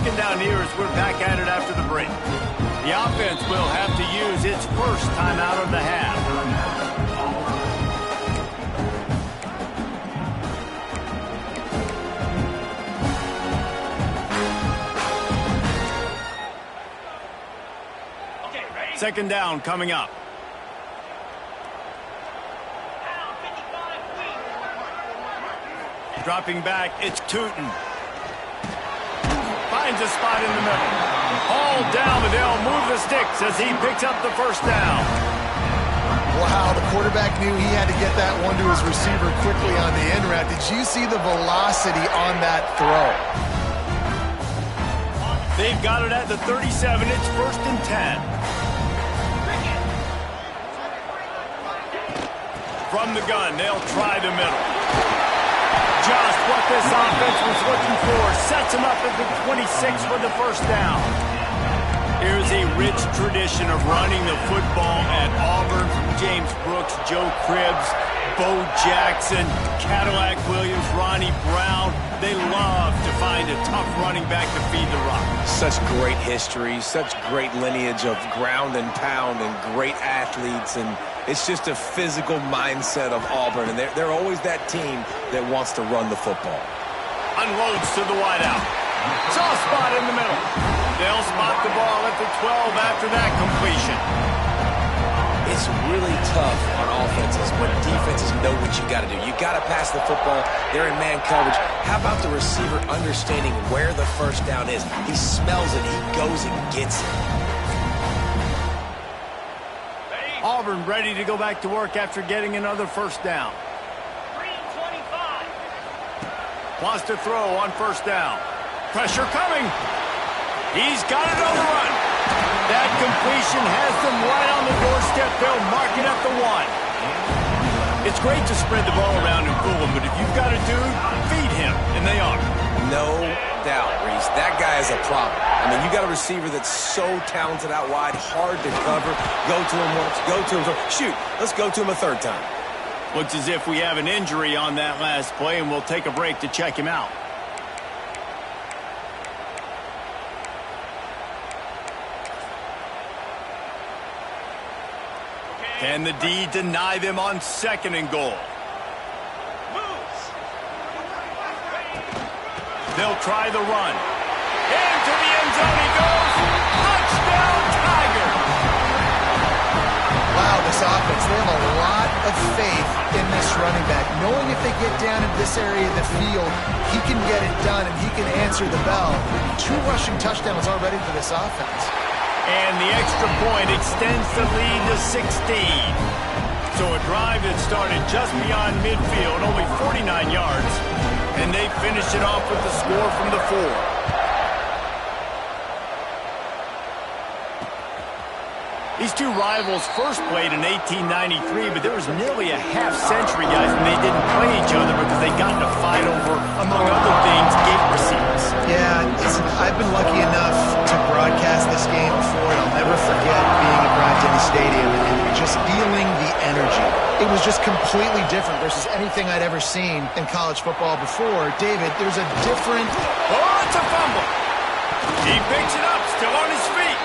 Second down here as we're back at it after the break. The offense will have to use its first timeout of the half. Second down coming up. Dropping back, it's Tootin. Finds a spot in the middle. All down, but they'll move the sticks as he picks up the first down. Wow, the quarterback knew he had to get that one to his receiver quickly on the in route. Did you see the velocity on that throw? They've got it at the 37. It's 1st and 10. From the gun, they'll try the middle. Just what this offense was looking for. Sets him up at the 26 for the first down. Here's a rich tradition of running the football at Auburn from James Brooks, Joe Cribbs, Bo Jackson, Cadillac Williams, Ronnie Brown. They love to find a tough running back to feed the rock. Such great history, such great lineage of ground and pound and great athletes, and it's just a physical mindset of Auburn, and they're always that team that wants to run the football. Unloads to the wideout. Saw a spot in the middle. They'll spot the ball at the 12 after that completion. It's really tough on offenses when defenses know what you got to do. You got to pass the football. They're in man coverage. How about the receiver understanding where the first down is? He smells it. He goes and gets it. Auburn ready to go back to work after getting another first down. 3:25. Wants to throw on first down. Pressure coming. He's got it on the run. That completion has them right on the doorstep. They'll mark it at the 1. It's great to spread the ball around and fool him, but if you've got a dude, feed him, and they are. No doubt, Reese. That guy is a problem. I mean, you got a receiver that's so talented out wide, hard to cover. Go to him once, go to him twice. Shoot, let's go to him a third time. Looks as if we have an injury on that last play, and we'll take a break to check him out. Can the D deny them on 2nd and goal? They'll try the run. Into the end zone he goes. Touchdown, Tiger! Wow, this offense, they have a lot of faith in this running back. Knowing if they get down in this area of the field, he can get it done and he can answer the bell. 2 rushing touchdowns already for this offense. And the extra point extends the lead to 16. So a drive that started just beyond midfield, only 49 yards, and they finish it off with the score from the 4. These two rivals first played in 1893, but there was nearly a half-century, guys, when they didn't play each other because they got in a fight over, among other things, gate receipts. Yeah, listen, I've been lucky enough to broadcast this game before, and I'll never forget being at Bryant-Denny Stadium and just feeling the energy. It was just completely different versus anything I'd ever seen in college football before. David, there's a different... Oh, it's a fumble. He picks it up, still on his feet.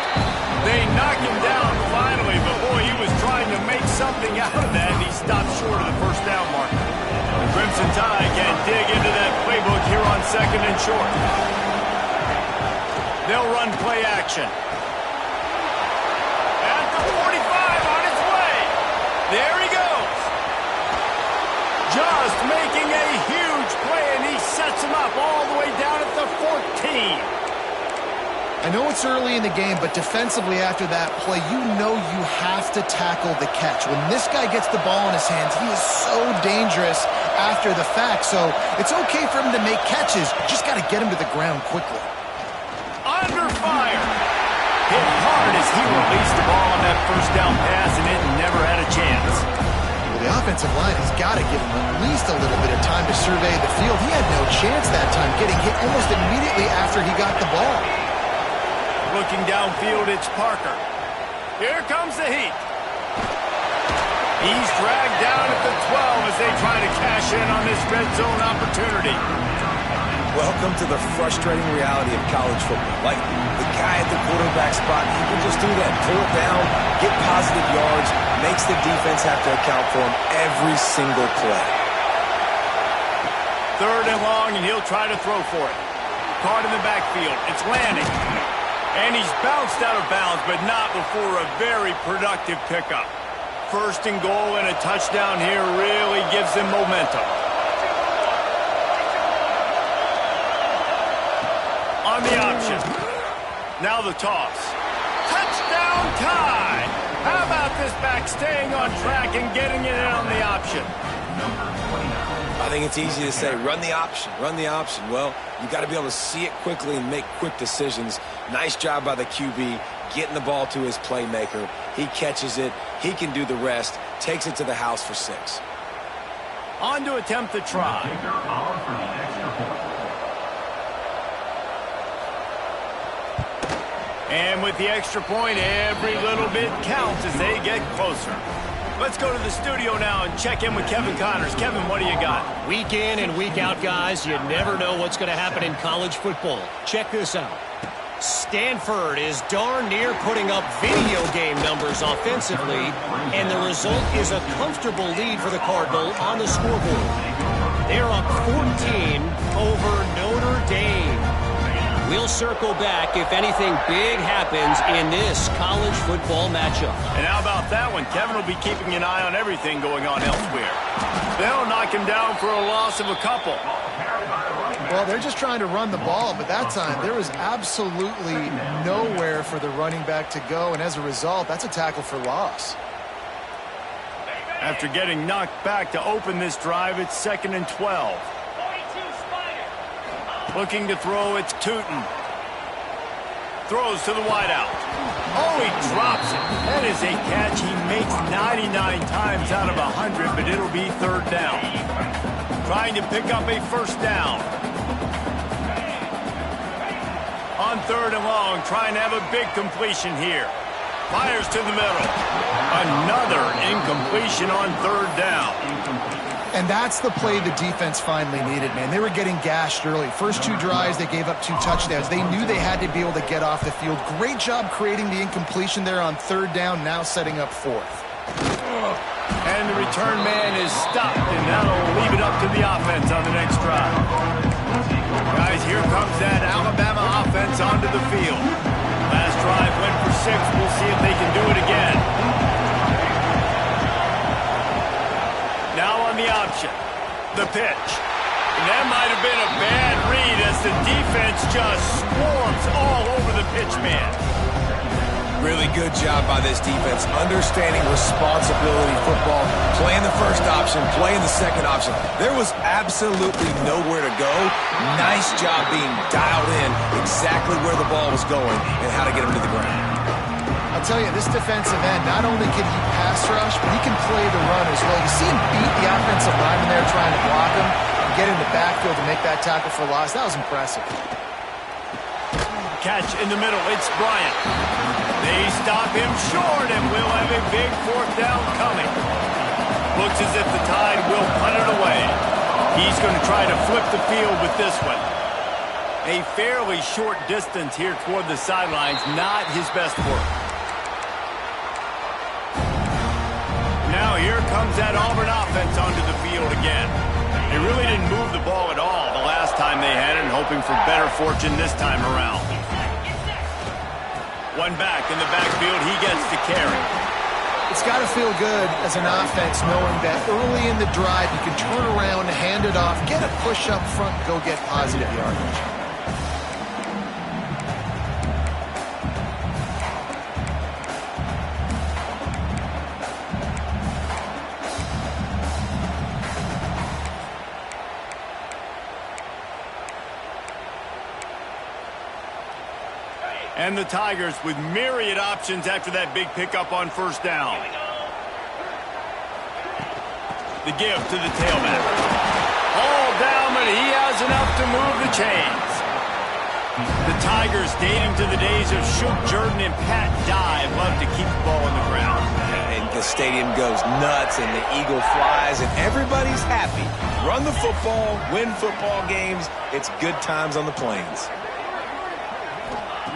They knock him down finally, but boy, he was trying to make something out of that, and he stopped short of the first down marker. The Crimson Tide can dig into that playbook here on 2nd and short. They'll run play action. At the 45, on its way. There he goes. Just making a huge play, and he sets him up all the way down at the 14. I know it's early in the game, but defensively after that play, you know you have to tackle the catch. When this guy gets the ball in his hands, he is so dangerous after the fact. So it's okay for him to make catches. You just got to get him to the ground quickly. Under fire. Hit hard as he released the ball on that first down pass, and it never had a chance. Well, the offensive line has got to give him at least a little bit of time to survey the field. He had no chance that time, getting hit almost immediately after he got the ball. Looking downfield, it's Parker. Here comes the heat. He's dragged down at the 12 as they try to cash in on this red zone opportunity. Welcome to the frustrating reality of college football. Like, the guy at the quarterback spot, he can just do that. Pull it down, get positive yards, makes the defense have to account for him every single play. 3rd and long, and he'll try to throw for it. Caught in the backfield. It's landing. And he's bounced out of bounds, but not before a very productive pickup. 1st and goal and a touchdown here really gives him momentum. On the option. Now the toss. Touchdown tie! How about this back staying on track and getting it in on the option? I think it's easy to say, run the option, run the option. Well, you got to be able to see it quickly and make quick decisions. Nice job by the QB, getting the ball to his playmaker. He catches it. He can do the rest. Takes it to the house for 6. On to attempt the try. And with the extra point, every little bit counts as they get closer. Let's go to the studio now and check in with Kevin Connors. Kevin, what do you got? Week in and week out, guys, you never know what's going to happen in college football. Check this out. Stanford is darn near putting up video game numbers offensively, and the result is a comfortable lead for the Cardinal on the scoreboard. They're up 14 over Notre Dame. We'll circle back if anything big happens in this college football matchup. And how about that one? Kevin will be keeping an eye on everything going on elsewhere. They'll knock him down for a loss of a couple. Well, they're just trying to run the ball, but that time there was absolutely nowhere for the running back to go, and as a result, that's a tackle for loss. After getting knocked back to open this drive, it's 2nd and 12. Looking to throw, it's Tootin. Throws to the wideout. Oh, he drops it. That is a catch he makes 99 times out of 100, but it'll be 3rd down. Trying to pick up a 1st down. On 3rd and long, trying to have a big completion here. Fires to the middle. Another incompletion on 3rd down. And that's the play the defense finally needed, man. They were getting gashed early. First 2 drives, they gave up 2 touchdowns. They knew they had to be able to get off the field. Great job creating the incompletion there on 3rd down, now setting up 4th. And the return man is stopped, and that'll leave it up to the offense on the next drive. Guys, here comes that Alabama offense onto the field. Last drive went for 6. We'll see if they can do it again. Now on the option, the pitch. And that might have been a bad read as the defense just swarms all over the pitch man. Really good job by this defense, understanding responsibility football, playing the 1st option, playing the 2nd option. There was absolutely nowhere to go. Nice job being dialed in exactly where the ball was going and how to get him to the ground. I'll tell you, this defensive end, not only can he pass rush, but he can play the run as well. You see him beat the offensive lineman there trying to block him and get in the backfield to make that tackle for loss. That was impressive. Catch in the middle. It's Bryant. They stop him short, and we'll have a big 4th down coming. Looks as if the Tide will punt it away. He's going to try to flip the field with this one. A fairly short distance here toward the sidelines, not his best work. Now here comes that Auburn offense onto the field again. They really didn't move the ball at all the last time they had it, and hoping for better fortune this time around. One back in the backfield, he gets to carry. It's got to feel good as an offense knowing that early in the drive you can turn around, hand it off, get a push up front, go get positive yardage. And the Tigers with myriad options after that big pickup on 1st down. The give to the tailback. All down, but he has enough to move the chains. The Tigers, dating to the days of Shook Jordan and Pat Dye, love to keep the ball on the ground. And the stadium goes nuts and the eagle flies and everybody's happy. Run the football, win football games. It's good times on the plains.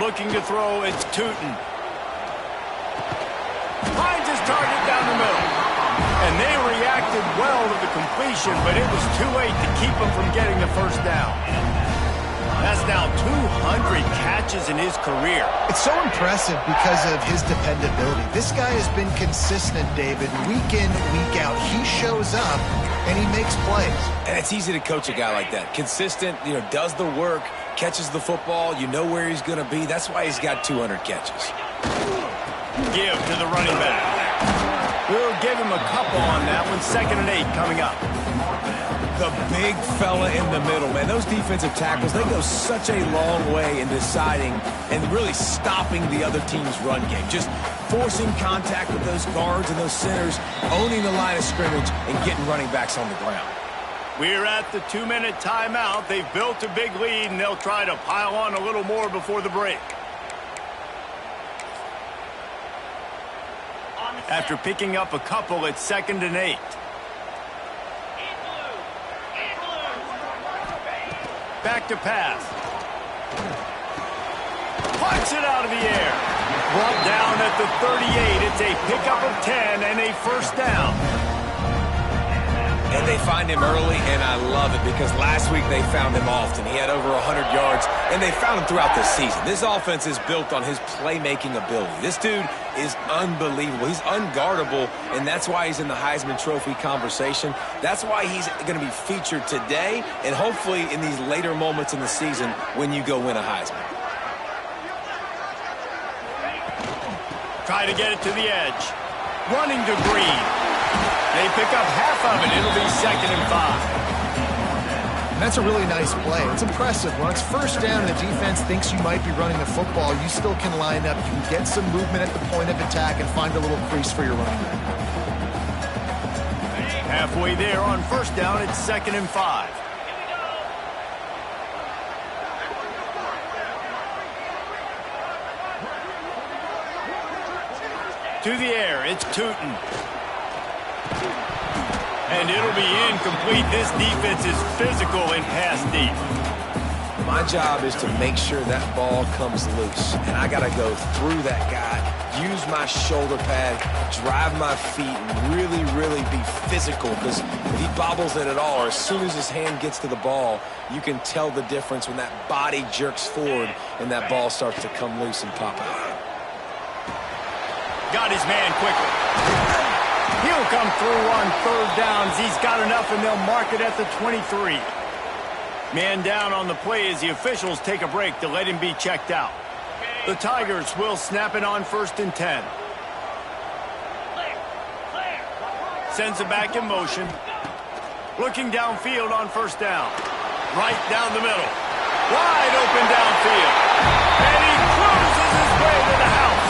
Looking to throw, it's Tootin. Finds his target down the middle. And they reacted well to the completion, but it was too late to keep him from getting the first down. That's now 200 catches in his career. It's so impressive because of his dependability. This guy has been consistent, David, week in, week out. He shows up, and he makes plays. And it's easy to coach a guy like that. Consistent, does the work, catches the football. You know where he's going to be. That's why he's got 200 catches. Give to the running back. We'll give him a couple on that one. 2nd and 8 coming up. The big fella in the middle, man. Those defensive tackles, they go such a long way in deciding and really stopping the other team's run game. Just forcing contact with those guards and those centers, owning the line of scrimmage, and getting running backs on the ground. We're at the 2-minute timeout. They've built a big lead, and they'll try to pile on a little more before the break. After picking up a couple, it's 2nd and 8. Back to pass. Punts it out of the air. Brought down at the 38. It's a pickup of 10 and a first down. And they find him early, and I love it because last week they found him often. He had over 100 yards, and they found him throughout the season. This offense is built on his playmaking ability. This dude is unbelievable. He's unguardable, and that's why he's in the Heisman Trophy conversation. That's why he's going to be featured today and hopefully in these later moments in the season when you go win a Heisman. Try to get it to the edge. Running to Green. They pick up half of it. It'll be 2nd and 5. And that's a really nice play. It's impressive. When it's first down and the defense thinks you might be running the football, you still can line up. You can get some movement at the point of attack and find a little crease for your running back. Halfway there on first down, it's 2nd and 5. To the air, it's Tootin. And it'll be incomplete. This defense is physical and pass deep. My job is to make sure that ball comes loose. And I got to go through that guy, use my shoulder pad, drive my feet, and really, really be physical. Because if he bobbles it at all, or as soon as his hand gets to the ball, you can tell the difference when that body jerks forward and that ball starts to come loose and pop out. Got his man quickly. He'll come through on 3rd downs. He's got enough, and they'll mark it at the 23. Man down on the play as the officials take a break to let him be checked out. The Tigers will snap it on 1st and 10. Sends it back in motion. Looking downfield on 1st down. Right down the middle. Wide open downfield. And he cruises his way to the house.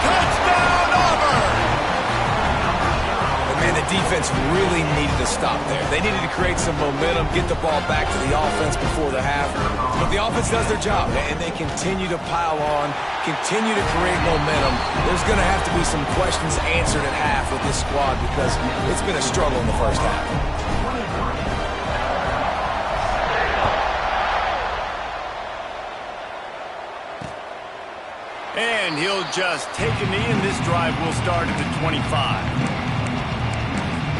Touchdown, Auburn! Man, the defense really needed to stop there. They needed to create some momentum, get the ball back to the offense before the half. But the offense does their job, and they continue to pile on, continue to create momentum. There's going to have to be some questions answered at half with this squad because it's been a struggle in the first half. And he'll just take a knee, and this drive will start at the 25.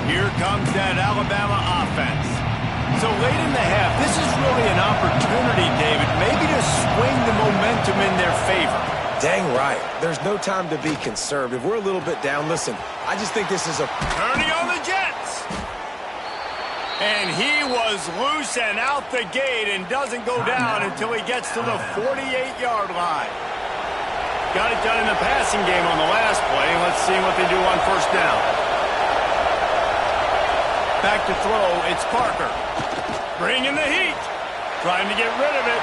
Here comes that Alabama offense. So late in the half, this is really an opportunity, David, maybe to swing the momentum in their favor. Dang right. There's no time to be conservative. We're a little bit down. Listen, I just think this is a... Turning on the Jets. And he was loose and out the gate and doesn't go down until he gets to the 48-yard line. Got it done in the passing game on the last play. Let's see what they do on 1st down. Back to throw, it's Parker. Bringing the heat. Trying to get rid of it.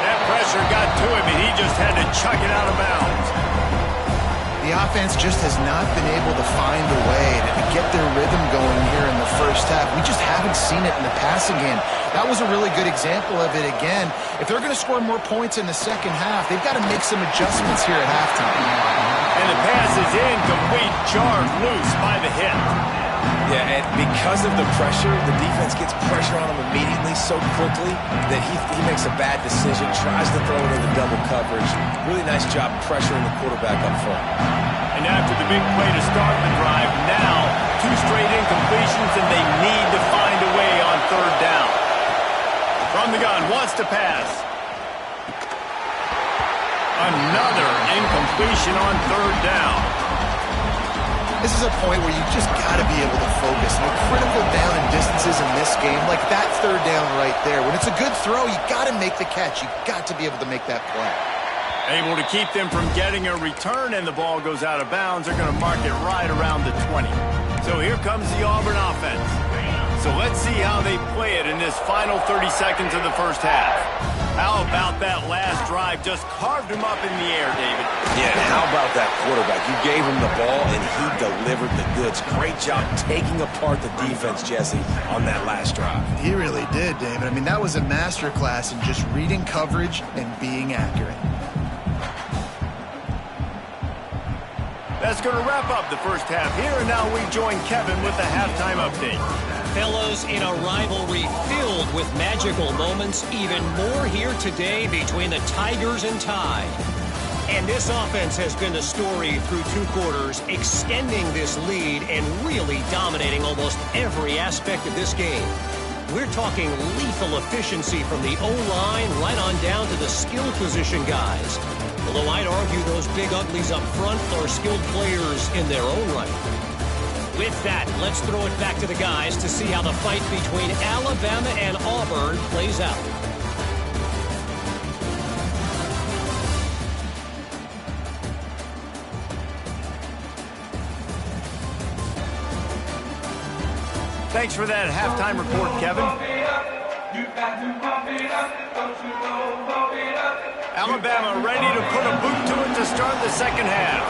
That pressure got to him, and he just had to chuck it out of bounds. The offense just has not been able to find a way to get their rhythm going here in the first first half. We just haven't seen it in the passing game. That was a really good example of it again. If they're going to score more points in the second half, they've got to make some adjustments here at halftime. And the pass is incomplete, jarred loose by the hit. Yeah, and because of the pressure, the defense gets pressure on him immediately so quickly that he makes a bad decision, tries to throw it into double coverage. Really nice job pressuring the quarterback up front. And after the big play to start the drive, now 2 straight incompletions, and they need to find a way on third down. From the gun, wants to pass. Another incompletion on third down. This is a point where you just got to be able to focus. And critical down and distances in this game, like that third down right there. When it's a good throw, you got to make the catch. You got to be able to make that play. Able to keep them from getting a return, and the ball goes out of bounds. They're going to mark it right around the 20. So here comes the Auburn offense. So let's see how they play it in this final 30 seconds of the first half. How about that last drive? Just carved him up in the air, David. Yeah, and how about that quarterback? You gave him the ball, and he delivered the goods. Great job taking apart the defense, Jesse, on that last drive. He really did, David. I mean, that was a masterclass in just reading coverage and being accurate. That's going to wrap up the first half here, and now we join Kevin with the halftime update. Fellas, in a rivalry filled with magical moments, even more here today between the Tigers and Tide. And this offense has been the story through 2 quarters, extending this lead and really dominating almost every aspect of this game. We're talking lethal efficiency from the O-line right on down to the skill position guys. Although I'd argue those big uglies up front are skilled players in their own right. With that, let's throw it back to the guys to see how the fight between Alabama and Auburn plays out. Thanks for that halftime report, Kevin. Alabama ready to put a boot to it to start the second half.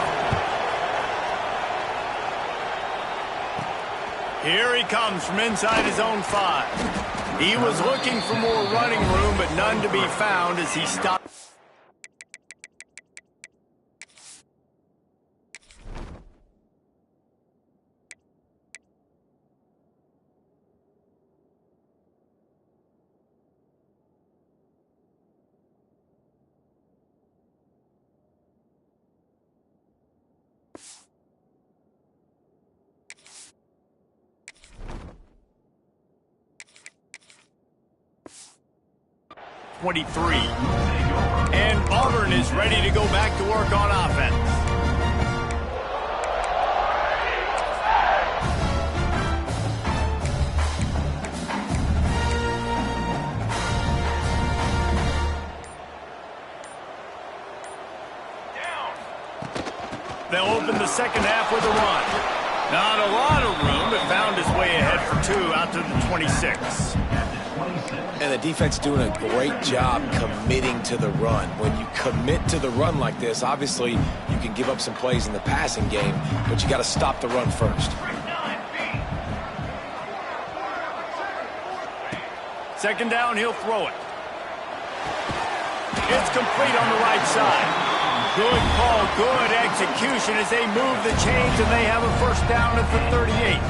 Here he comes from inside his own 5. He was looking for more running room, but none to be found as he stopped. And Auburn is ready to go back to work on offense. They'll open the second half with a run. Not a lot of room, but found his way ahead for 2 out to the 26. And the defense doing a great job committing to the run. When you commit to the run like this, obviously you can give up some plays in the passing game, but you got to stop the run first. Second down, he'll throw it. It's complete on the right side. Good call, good execution as they move the chains, and they have a first down at the 38.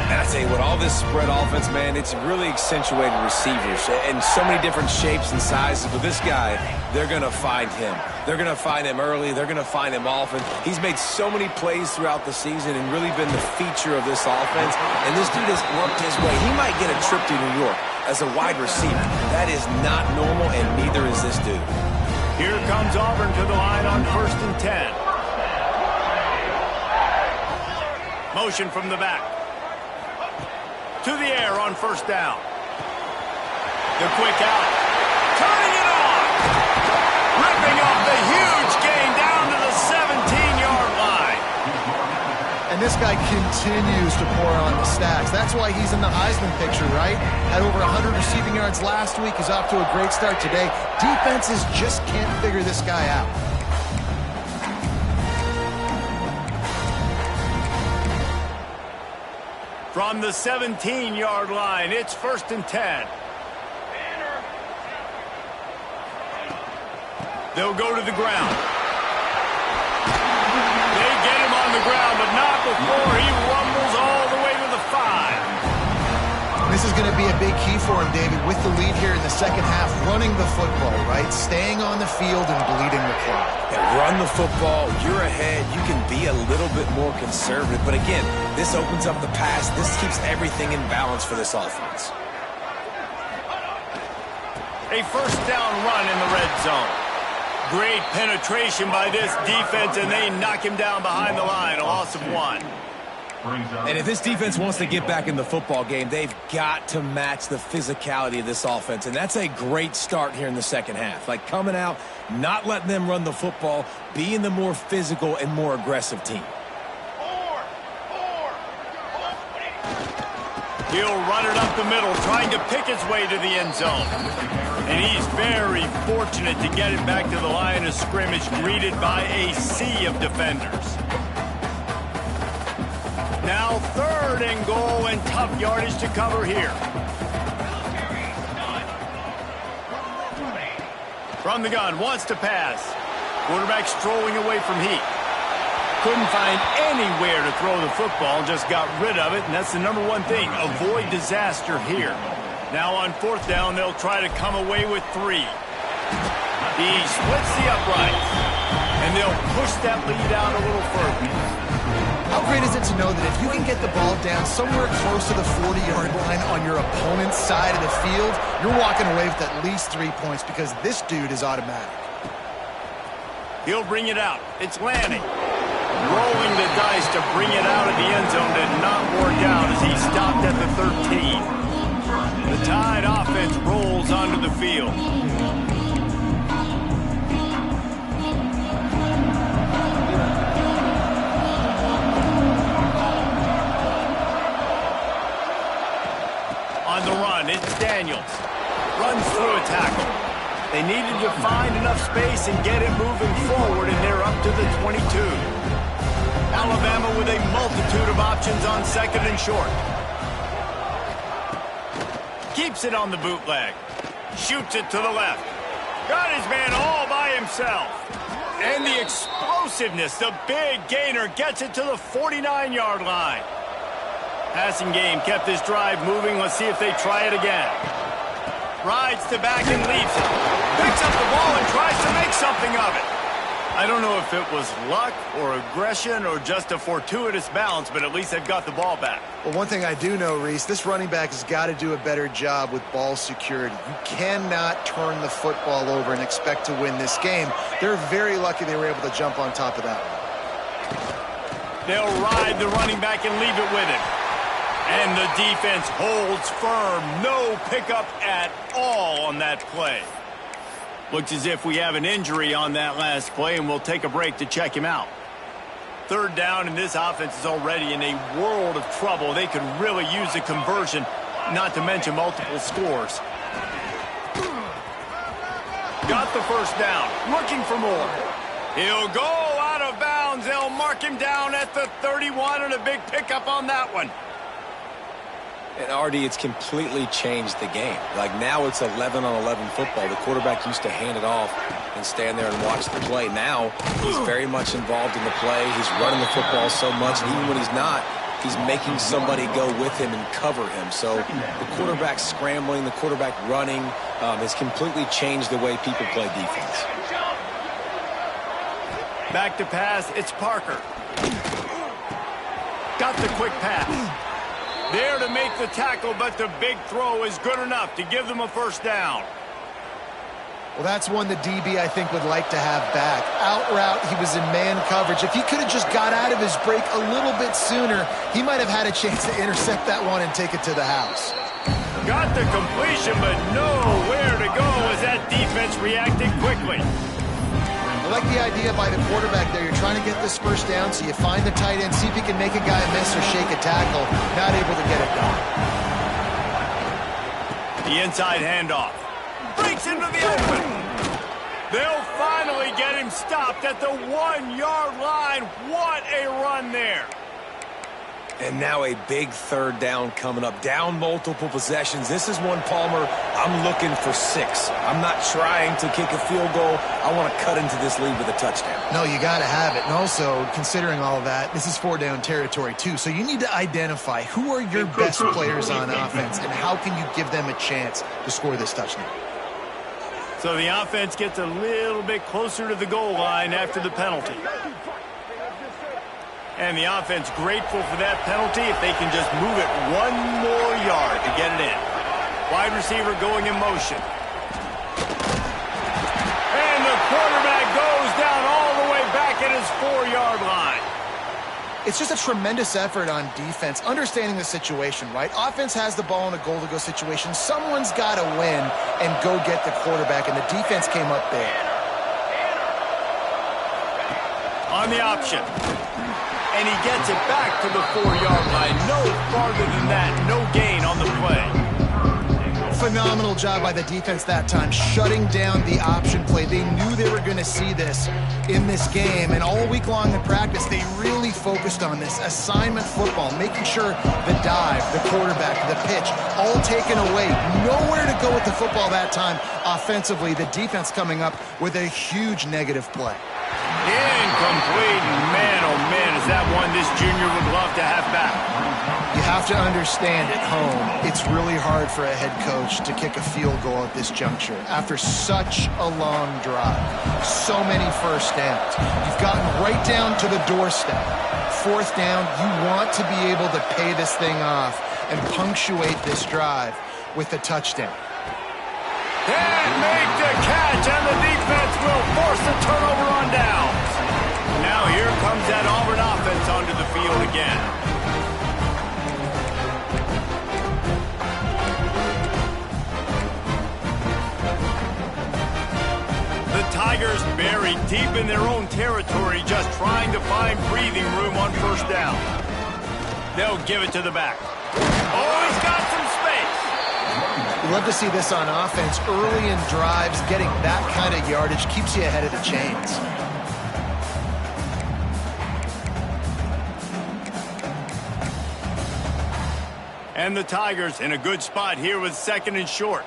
And I tell you what, all this spread offense, man, it's really accentuated receivers and so many different shapes and sizes. But this guy, they're going to find him. They're going to find him early. They're going to find him often. He's made so many plays throughout the season and really been the feature of this offense. And this dude has worked his way. He might get a trip to New York as a wide receiver. That is not normal, and neither is this dude. Here comes Auburn to the line on 1st and 10. Motion from the back. To the air on first down. The quick out. Turning it on. Ripping off the huge gain down to the 17-yard line. And this guy continues to pour on the stats. That's why he's in the Heisman picture, right? Had over 100 receiving yards last week. He's off to a great start today. Defenses just can't figure this guy out. From on the 17-yard line. It's 1st and 10. They'll go to the ground. They get him on the ground, but not before he rumbles all the way to the 5. This is going to be a big key for him, David, with the lead here in the second half, running the football, right? Staying on the field and bleeding the clock. Yeah, run the football. You're ahead. You can be a little bit more conservative. But again, this opens up the pass. This keeps everything in balance for this offense. A 1st down run in the red zone. Great penetration by this defense, and they knock him down behind the line. A loss of 1. And if this defense wants to get back in the football game, they've got to match the physicality of this offense. And that's a great start here in the second half. Like coming out, not letting them run the football, being the more physical and more aggressive team. He'll run it up the middle, trying to pick his way to the end zone. And he's very fortunate to get it back to the line of scrimmage, greeted by a sea of defenders. Now 3rd and goal, and tough yardage to cover here. From the gun, wants to pass. Quarterback strolling away from heat. Couldn't find anywhere to throw the football, just got rid of it, and that's the #1 thing. Avoid disaster here. Now on 4th down, they'll try to come away with 3. He splits the uprights, and they'll push that lead out a little further. How great is it to know that if you can get the ball down somewhere close to the 40-yard line on your opponent's side of the field, you're walking away with at least 3 points because this dude is automatic. He'll bring it out. It's Lanning. Rolling the dice to bring it out of the end zone did not work out as he stopped at the 13. The Tide offense rolls onto the field. On the run, it's Daniels. Runs through a tackle. They needed to find enough space and get it moving forward, and they're up to the 22. Alabama with a multitude of options on 2nd and short. Keeps it on the bootleg. Shoots it to the left. Got his man all by himself. And the explosiveness, the big gainer, gets it to the 49-yard line. Passing game kept this drive moving. Let's see if they try it again. Rides to back and leaves it. Picks up the ball and tries to make something of it. I don't know if it was luck or aggression or just a fortuitous bounce, but at least they've got the ball back. Well, one thing I do know, Reese, this running back has got to do a better job with ball security. You cannot turn the football over and expect to win this game. They're very lucky they were able to jump on top of that one. They'll ride the running back and leave it with him. And the defense holds firm. No pickup at all on that play. Looks as if we have an injury on that last play, and we'll take a break to check him out. 3rd down, and this offense is already in a world of trouble. They could really use a conversion, not to mention multiple scores. Got the 1st down, looking for more. He'll go out of bounds. They'll mark him down at the 31, and a big pickup on that one. And RD, it's completely changed the game. Like now it's 11-on-11 football. The quarterback used to hand it off and stand there and watch the play. Now he's very much involved in the play. He's running the football so much, and even when he's not, he's making somebody go with him and cover him. So the quarterback scrambling, the quarterback running has completely changed the way people play defense. Back to pass, it's Parker. Got the quick pass. There to make the tackle, but the big throw is good enough to give them a 1st down. Well, that's one the DB, I think, would like to have back. Out route, he was in man coverage. If he could have just got out of his break a little bit sooner, he might have had a chance to intercept that one and take it to the house. Got the completion, but nowhere to go as that defense reacted quickly. I like the idea by the quarterback there. You're trying to get this 1st down, so you find the tight end, see if he can make a guy miss or shake a tackle. Not able to get it done. The inside handoff. Breaks into the open. They'll finally get him stopped at the 1-yard line. What a run there. And now a big third down coming up. Down multiple possessions. This is one, Palmer, I'm looking for 6. I'm not trying to kick a field goal. I want to cut into this lead with a touchdown. No, you got to have it. And also, considering all of that, this is 4-down territory too. So you need to identify who are your best players on offense and how can you give them a chance to score this touchdown. So the offense gets a little bit closer to the goal line after the penalty. And the offense grateful for that penalty if they can just move it 1 more yard to get it in. Wide receiver going in motion. And the quarterback goes down all the way back at his 4-yard line. It's just a tremendous effort on defense, understanding the situation, right? Offense has the ball in a goal-to-go situation. Someone's got to win and go get the quarterback, and the defense came up big. On the option. And he gets it back to the 4-yard line. No farther than that. No gain on the play. Phenomenal job by the defense that time, shutting down the option play. They knew they were going to see this in this game, and all week long in practice, they really focused on this assignment football, making sure the dive, the quarterback, the pitch, all taken away. Nowhere to go with the football that time offensively. The defense coming up with a huge negative play. Incomplete. Man, oh man, is that one this junior would love to have back. You have to understand at home, it's really hard for a head coach to kick a field goal at this juncture after such a long drive. So many first downs. You've gotten right down to the doorstep. 4th down, you want to be able to pay this thing off and punctuate this drive with a touchdown. And make the catch, and the defense will force the turnover on downs. Now here comes that Auburn offense onto the field again. The Tigers buried deep in their own territory, just trying to find breathing room on 1st down. They'll give it to the back. Oh, he's got some space. We love to see this on offense. Early in drives, getting that kind of yardage keeps you ahead of the chains. And the Tigers in a good spot here with 2nd and short.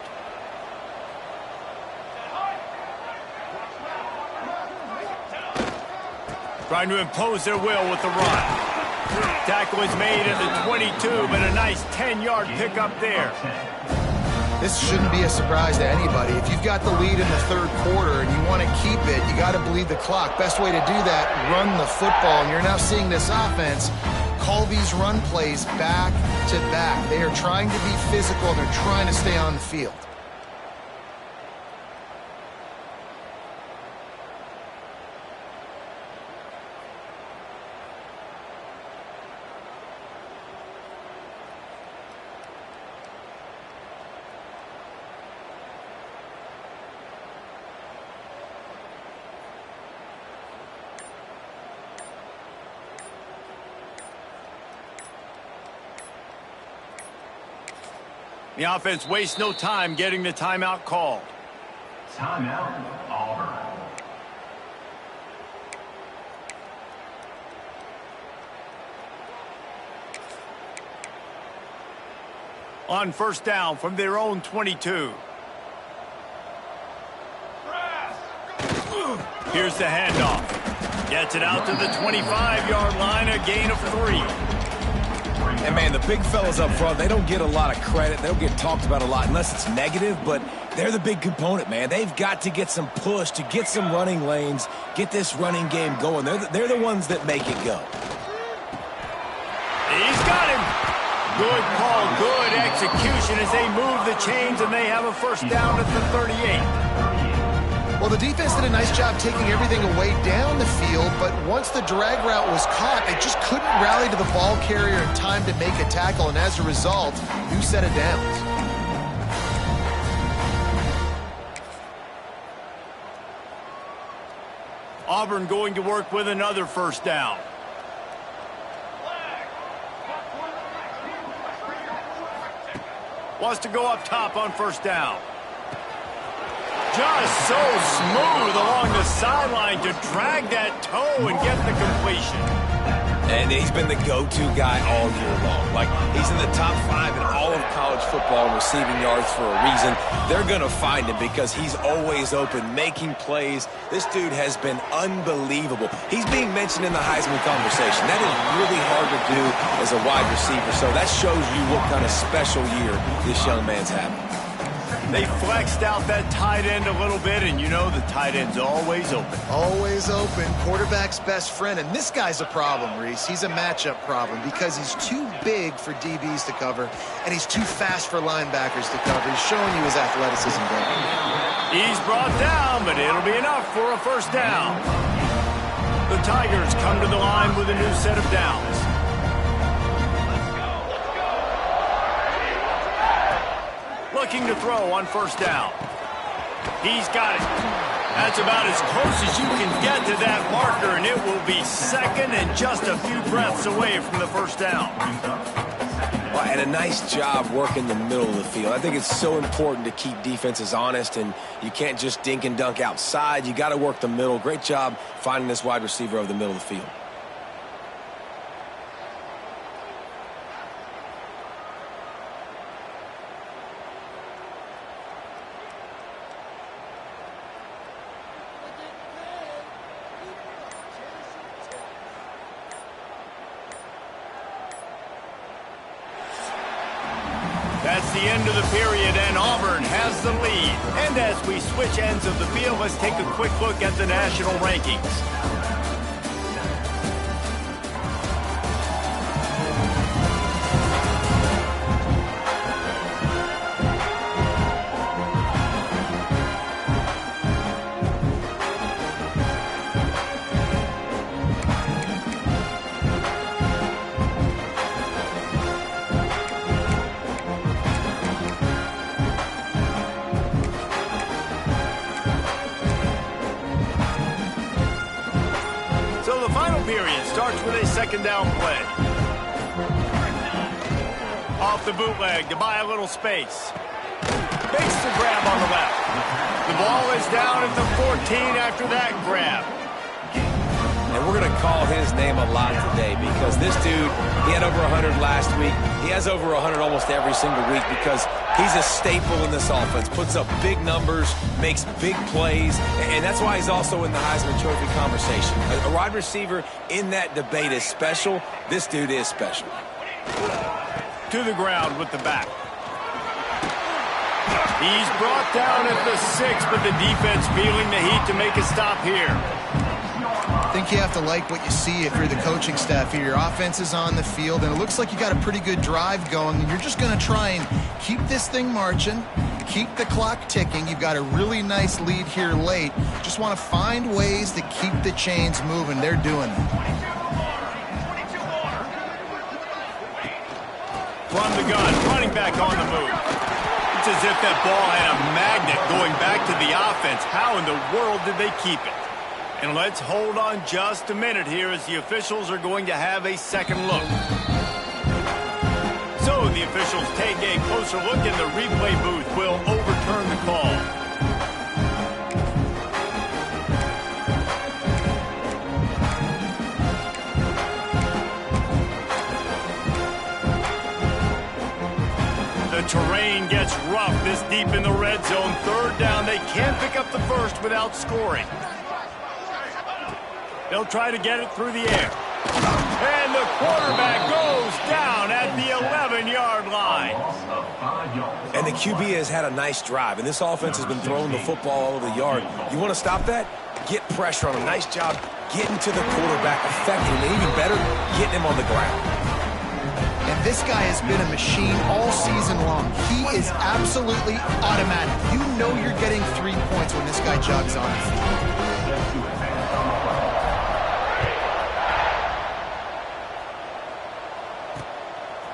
Trying to impose their will with the run. Tackle is made at the 22, but a nice 10-yard pickup there. This shouldn't be a surprise to anybody. If you've got the lead in the 3rd quarter and you want to keep it, you got to bleed the clock. Best way to do that, run the football. And you're now seeing this offense call these run plays back to back. They are trying to be physical, and they're trying to stay on the field. The offense wastes no time getting the timeout called. Timeout, Auburn. On 1st down from their own 22. Here's the handoff. Gets it out to the 25-yard line, a gain of 3. And, man, the big fellas up front, they don't get a lot of credit. They don't get talked about a lot unless it's negative, but they're the big component, man. They've got to get some push, to get some running lanes, get this running game going. They're the ones that make it go. He's got him. Good call, good execution as they move the chains, and they have a 1st down at the 38. Well, the defense did a nice job taking everything away down the field, but once the drag route was caught, they just couldn't rally to the ball carrier in time to make a tackle, and as a result, new set of downs. Auburn going to work with another 1st down. Wants to go up top on 1st down. Just so smooth along the sideline to drag that toe and get the completion. And he's been the go-to guy all year long. Like, he's in the top 5 in all of college football in receiving yards for a reason. They're going to find him because he's always open, making plays. This dude has been unbelievable. He's being mentioned in the Heisman conversation. That is really hard to do as a wide receiver. So that shows you what kind of special year this young man's having. They flexed out that tight end a little bit, and you know the tight end's always open. Always open. Quarterback's best friend. And this guy's a problem, Reese. He's a matchup problem because he's too big for DBs to cover, and he's too fast for linebackers to cover. He's showing you his athleticism there. He's brought down, but it'll be enough for a first down. The Tigers come to the line with a new set of downs. Looking to throw on first down. He's got it. That's about as close as you can get to that marker, and it will be second and just a few breaths away from the first down. Well, and a nice job working the middle of the field. I think it's so important to keep defenses honest, and you can't just dink and dunk outside. You got to work the middle. Great job finding this wide receiver over the middle of the field. That's the end of the period, and Auburn has the lead. And as we switch ends of the field, let's take a quick look at the national rankings. So the final period starts with a second down play. Off the bootleg to buy a little space. Makes the grab on the left. The ball is down at the 14 after that grab. And we're going to call his name a lot today because this dude, he had over 100 last week. He has over 100 almost every single week because he's a staple in this offense. Puts up big numbers, makes big plays, and that's why he's also in the Heisman Trophy conversation. A wide receiver in that debate is special. This dude is special. To the ground with the back. He's brought down at the 6, but the defense feeling the heat to make a stop here. I think you have to like what you see if you're the coaching staff here. Your offense is on the field, and it looks like you got a pretty good drive going, and you're just going to try and keep this thing marching, keep the clock ticking. You've got a really nice lead here late. Just want to find ways to keep the chains moving. They're doing it. From the gun, running back on the move. It's as if that ball had a magnet going back to the offense. How in the world did they keep it? And let's hold on just a minute here as the officials are going to have a second look. So the officials take a closer look, and the replay booth will overturn the call. The terrain gets rough this deep in the red zone. Third down, they can't pick up the first without scoring. They'll try to get it through the air. And the quarterback goes down at the 11-yard line. And the QB has had a nice drive, and this offense has been throwing the football all over the yard. You want to stop that? Get pressure on him. Nice job getting to the quarterback, affecting him, and even better, getting him on the ground. And this guy has been a machine all season long. He is absolutely automatic. You know you're getting 3 points when this guy jogs on the field.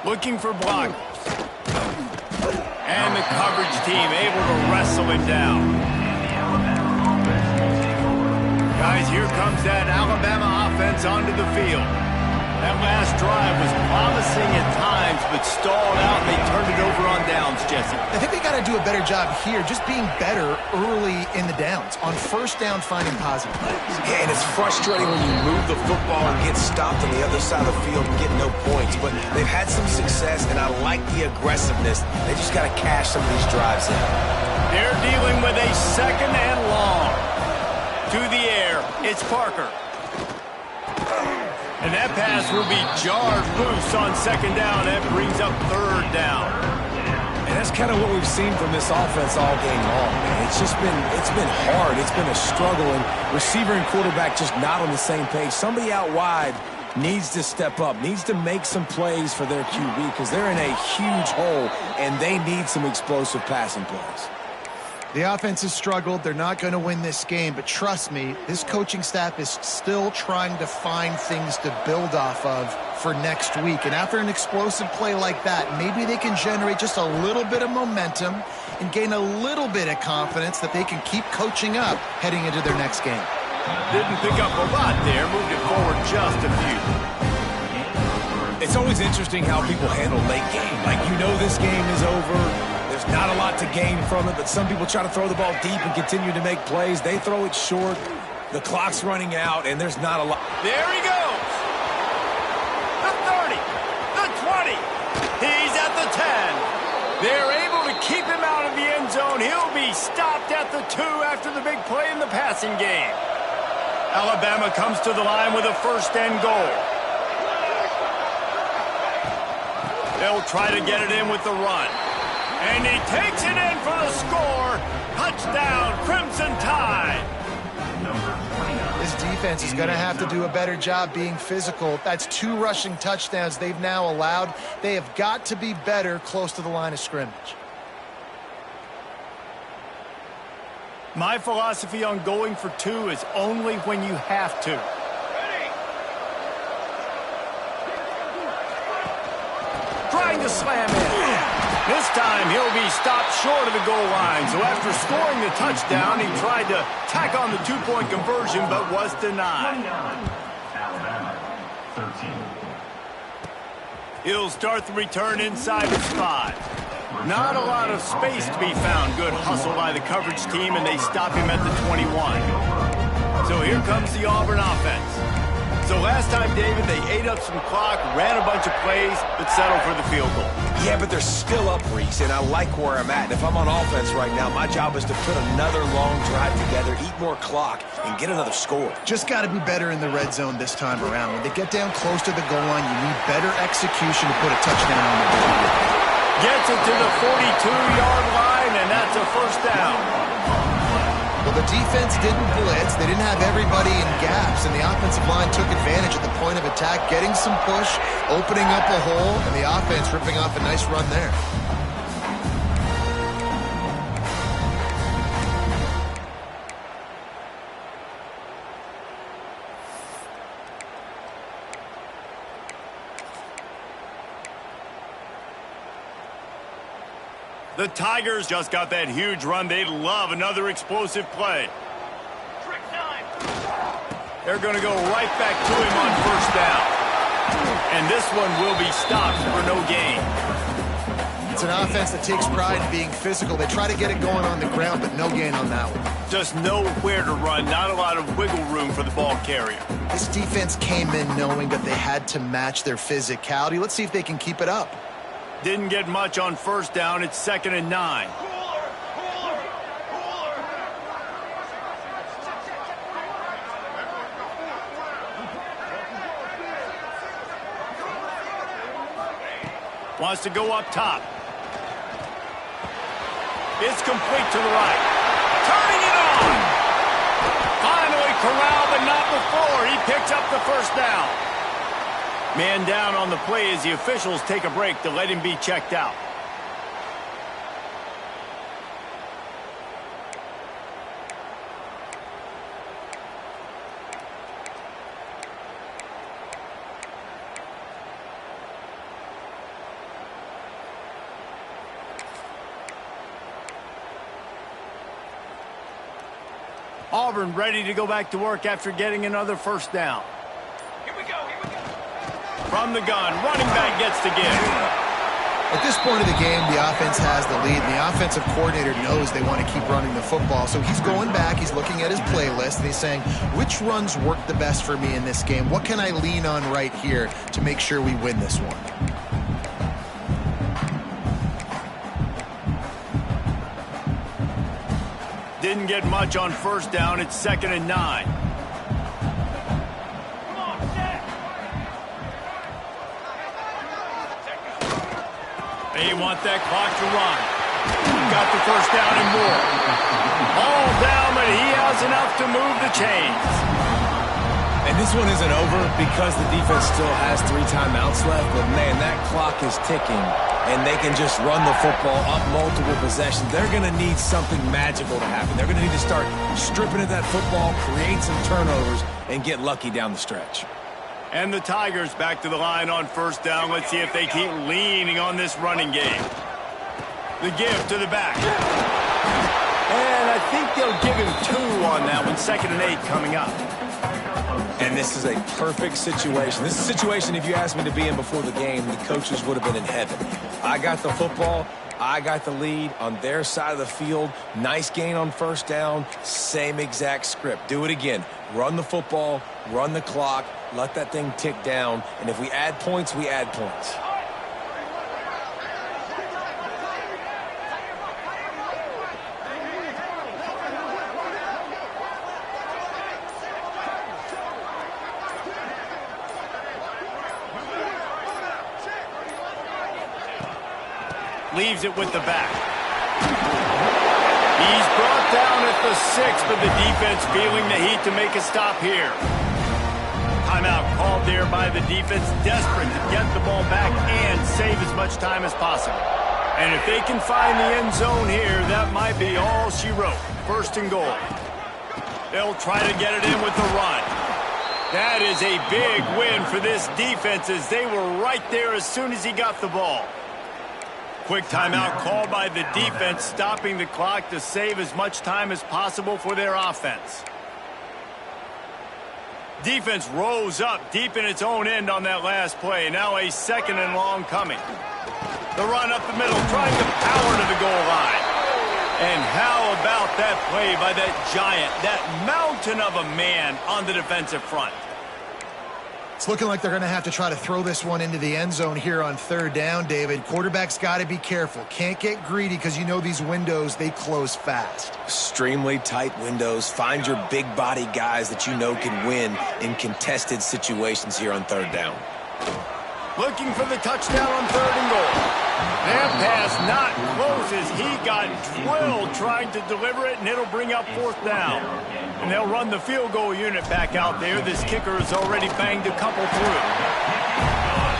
Looking for blockers. And the coverage team able to wrestle him down. Guys, here comes that Alabama offense onto the field. That last drive was promising at times, but stalled out, and they turned it over on downs, Jesse. I think they got to got to do a better job here, just being better early in the downs, on first down finding positive plays. Yeah, and it's frustrating when you move the football and get stopped on the other side of the field and get no points. But they've had some success, and I like the aggressiveness. They just got to cash some of these drives in. They're dealing with a second and long. To the air, it's Parker. And that pass will be jarred loose on second down. That brings up third down. And that's kind of what we've seen from this offense all game long, man. It's been hard. It's been a struggle, and receiver and quarterback just not on the same page. Somebody out wide needs to step up, needs to make some plays for their QB because they're in a huge hole, and they need some explosive passing plays. The offense has struggled. They're not going to win this game, but trust me, this coaching staff is still trying to find things to build off of for next week. And after an explosive play like that, maybe they can generate just a little bit of momentum and gain a little bit of confidence that they can keep coaching up heading into their next game. Didn't pick up a lot there, moved it forward just a few. It's always interesting how people handle late game. Like, you know this game is over. There's not a lot to gain from it, but some people try to throw the ball deep and continue to make plays. They throw it short. The clock's running out, and there's not a lot. There he goes. The 30, the 20. He's at the 10. They're able to keep him out of the end zone. He'll be stopped at the 2 after the big play in the passing game. Alabama comes to the line with a first and goal. They'll try to get it in with the run. And he takes it in for the score. Touchdown, Crimson Tide. This defense is going to have to do a better job being physical. That's 2 rushing touchdowns they've now allowed. They have got to be better close to the line of scrimmage. My philosophy on going for 2 is only when you have to. Trying to slam in. This time he'll be stopped short of the goal line. So after scoring the touchdown, he tried to tack on the 2-point conversion but was denied. Alabama, 13. He'll start the return inside his 5. Not a lot of space to be found. Good hustle by the coverage team, and they stop him at the 21. So here comes the Auburn offense. So last time, David, they ate up some clock, ran a bunch of plays, but settled for the field goal. Yeah, but they're still up, Reese, and I like where I'm at. And if I'm on offense right now, my job is to put another long drive together, eat more clock, and get another score. Just got to be better in the red zone this time around. When they get down close to the goal line, you need better execution to put a touchdown on the board. Gets it to the 42-yard line, and that's a first down. Well, the defense didn't blitz. They didn't have everybody in gaps, and the offensive line took advantage at the point of attack, getting some push, opening up a hole, and the offense ripping off a nice run there. The Tigers just got that huge run. They'd love another explosive play. Trick time. They're going to go right back to him on first down. And this one will be stopped for no gain. It's an offense that takes pride in being physical. They try to get it going on the ground, but no gain on that one. Just nowhere to run. Not a lot of wiggle room for the ball carrier. This defense came in knowing that they had to match their physicality. Let's see if they can keep it up. Didn't get much on first down. It's 2nd and 9. Wants to go up top. It's complete to the right. Turning it on. Finally corralled, but not before. He picks up the first down. Man down on the play as the officials take a break to let him be checked out. Auburn ready to go back to work after getting another first down. Here we go. From the gun, running back gets to give. At this point of the game, the offense has the lead, and the offensive coordinator knows they want to keep running the football. So he's going back, he's looking at his playlist, and he's saying, which runs work the best for me in this game? What can I lean on right here to make sure we win this one? Didn't get much on first down. It's 2nd and 9. They want that clock to run. Got the first down and more. All down, but he has enough to move the chains. And this one isn't over because the defense still has 3 timeouts left. But, man, that clock is ticking, and they can just run the football up multiple possessions. They're going to need something magical to happen. They're going to need to start stripping at that football, create some turnovers, and get lucky down the stretch. And the Tigers back to the line on first down. Let's see if they keep leaning on this running game. The give to the back. And I think they'll give him 2 on that one. 2nd and 8 coming up. And this is a perfect situation. This is a situation, if you asked me to be in before the game, the coaches would have been in heaven. I got the football. I got the lead on their side of the field. Nice gain on first down. Same exact script. Do it again. Run the football. Run the clock. Let that thing tick down. And if we add points, we add points. Leaves it with the back. He's brought down at the 6, but the defense feeling the heat to make a stop here. Timeout called there by the defense, desperate to get the ball back and save as much time as possible. And if they can find the end zone here, that might be all she wrote. 1st and goal. They'll try to get it in with the run. That is a big win for this defense as they were right there as soon as he got the ball. Quick timeout called by the defense, stopping the clock to save as much time as possible for their offense. Defense rose up deep in its own end on that last play. Now a 2nd and long coming. The run up the middle, trying to power to the goal line. And how about that play by that giant, that mountain of a man on the defensive front? It's looking like they're going to have to try to throw this one into the end zone here on 3rd down, David. Quarterback's got to be careful. Can't get greedy because you know these windows, they close fast. Extremely tight windows. Find your big body guys that you know can win in contested situations here on 3rd down. Looking for the touchdown on 3rd and goal. That pass not close as he got drilled trying to deliver it, and it'll bring up 4th down. And they'll run the field goal unit back out there. This kicker has already banged a couple through.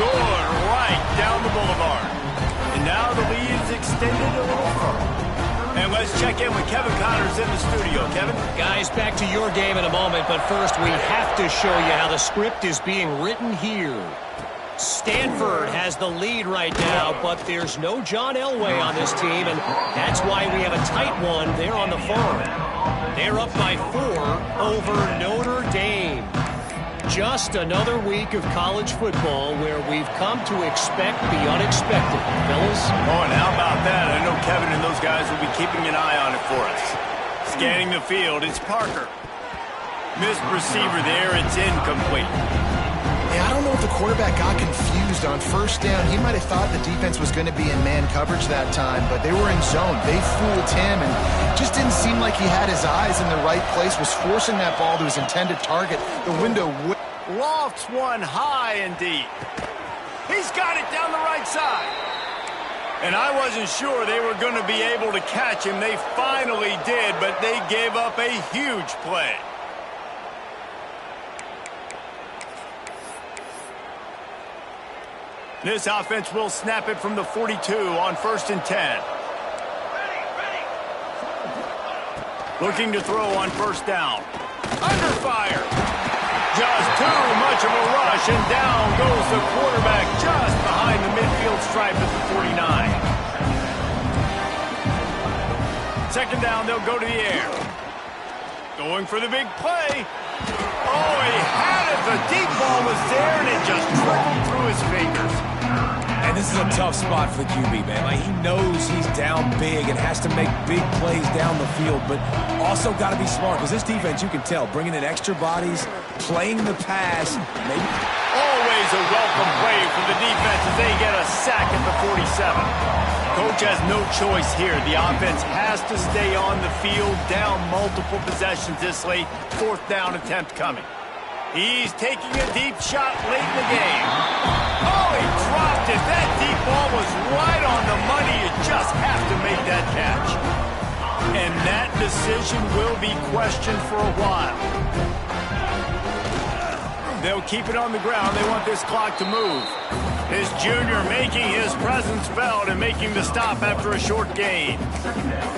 Good right down the boulevard. And now the lead is extended a little further. And let's check in with Kevin Connors in the studio. Kevin? Guys, back to your game in a moment, but first we have to show you how the script is being written here. Stanford has the lead right now, but there's no John Elway on this team, and that's why we have a tight one there on the farm. They're up by 4 over Notre Dame. Just another week of college football where we've come to expect the unexpected, fellas. Oh, and how about that? I know Kevin and those guys will be keeping an eye on it for us. Scanning the field, it's Parker. Missed receiver there, it's incomplete. Yeah, I don't know if the quarterback got confused on first down. He might have thought the defense was going to be in man coverage that time, but they were in zone. They fooled him and just didn't seem like he had his eyes in the right place, was forcing that ball to his intended target. The window lofts one high and deep. He's got it down the right side. And I wasn't sure they were going to be able to catch him. They finally did, but they gave up a huge play. This offense will snap it from the 42 on 1st and 10. Looking to throw on 1st down. Under fire. Just too much of a rush, and down goes the quarterback just behind the midfield stripe at the 49. 2nd down, they'll go to the air. Going for the big play. Oh, he had it. The deep ball was there, and it just trickled through his fingers. And And this is a tough spot for the QB, man. Like, he knows he's down big and has to make big plays down the field, but also got to be smart because this defense, you can tell, bringing in extra bodies, playing the pass, maybe. Always a welcome play for the defense as they get a sack at the 47. Coach has no choice here. The offense has to stay on the field, down multiple possessions this late. 4th down attempt coming. He's taking a deep shot late in the game. Oh, he dropped it. That deep ball was right on the money. You just have to make that catch. And that decision will be questioned for a while. They'll keep it on the ground. They want this clock to move. His junior making his presence felt and making the stop after a short gain.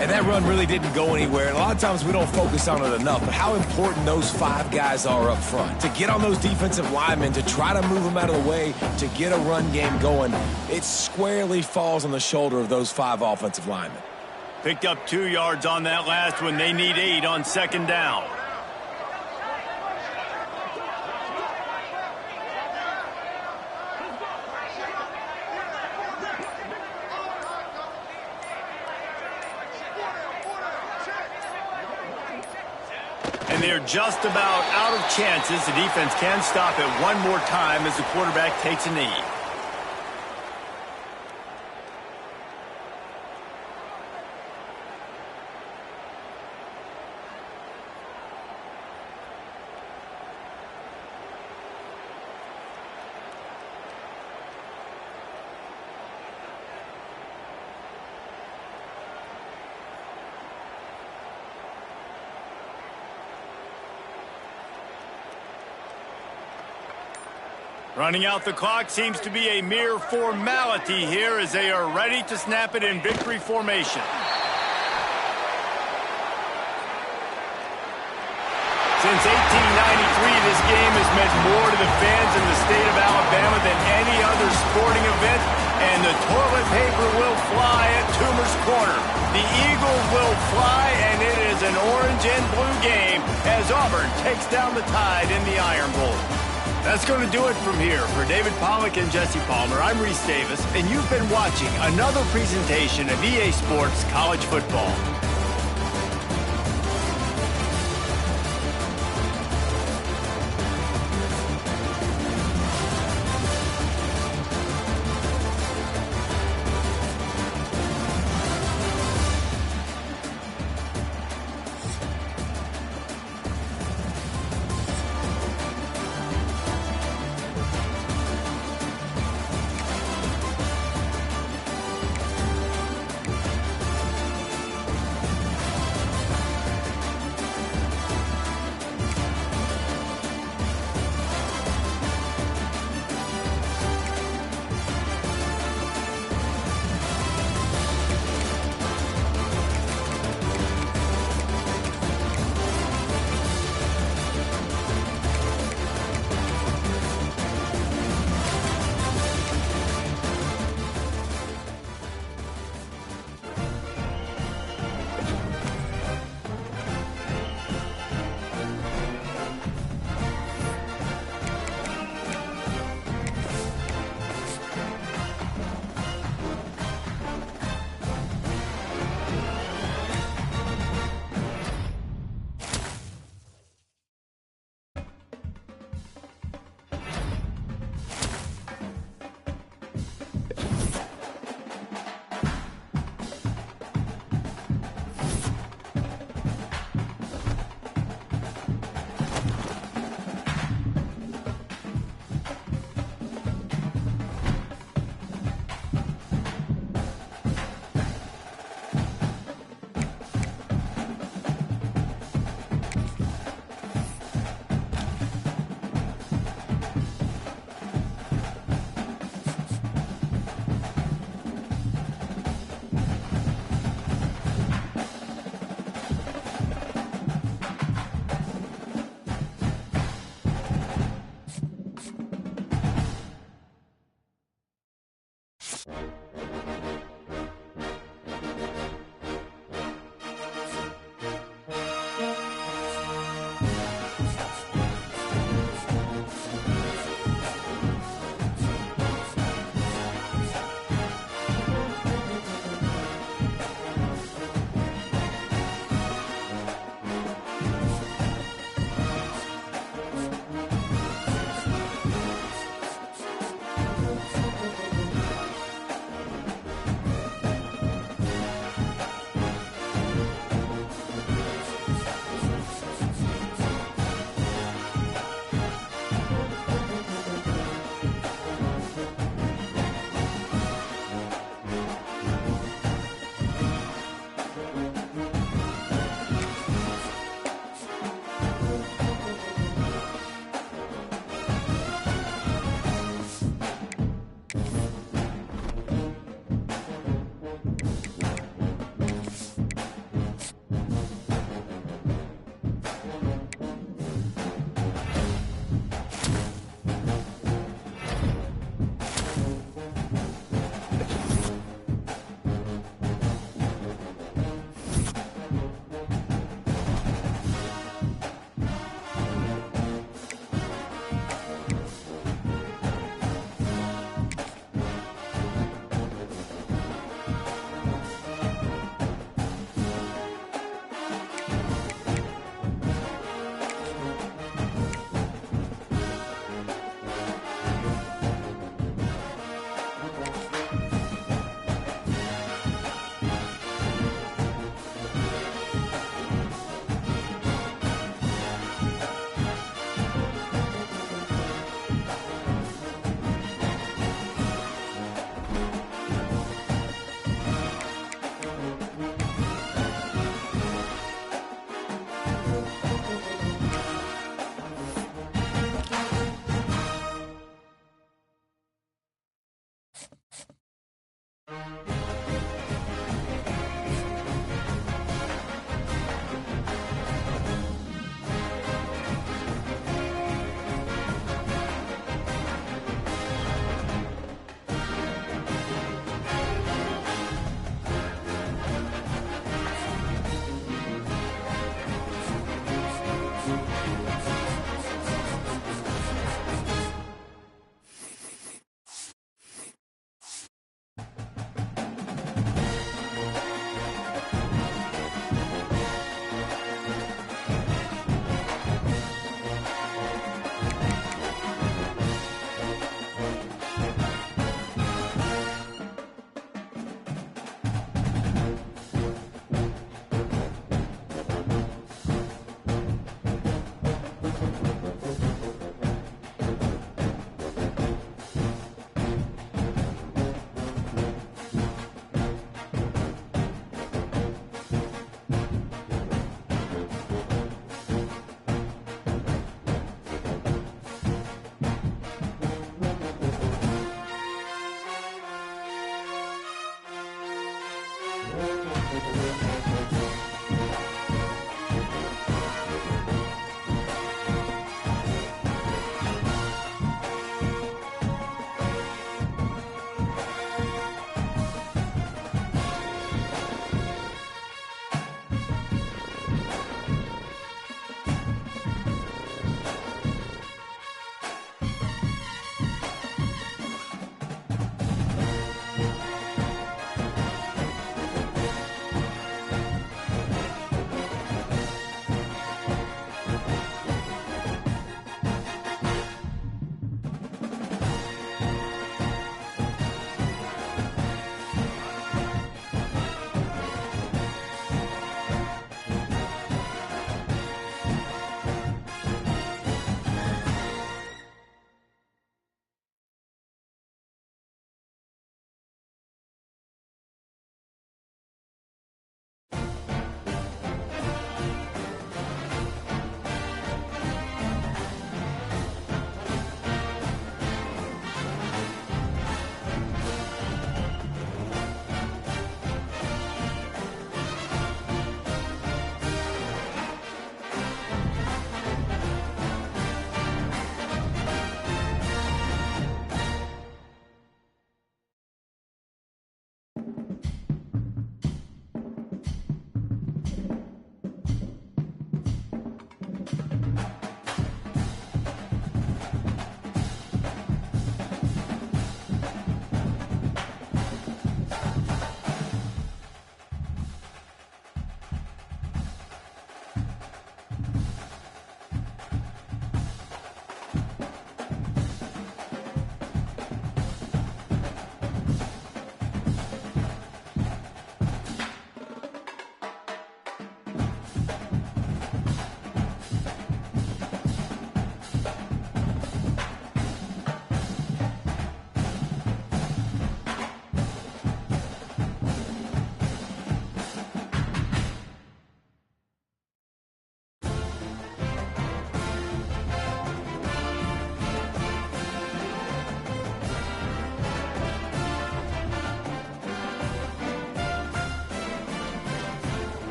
And that run really didn't go anywhere. And a lot of times we don't focus on it enough. But how important those 5 guys are up front. To get on those defensive linemen, to try to move them out of the way, to get a run game going, it squarely falls on the shoulder of those 5 offensive linemen. Picked up 2 yards on that last one. They need 8 on 2nd down. And they're just about out of chances. The defense can stop it one more time as the quarterback takes a knee. Running out the clock seems to be a mere formality here as they are ready to snap it in victory formation. Since 1893, this game has meant more to the fans in the state of Alabama than any other sporting event, and the toilet paper will fly at Toomer's Corner. The Eagles will fly, and it is an orange and blue game as Auburn takes down the Tide in the Iron Bowl. That's going to do it from here. For David Pollack and Jesse Palmer, I'm Reese Davis, and you've been watching another presentation of EA Sports College Football.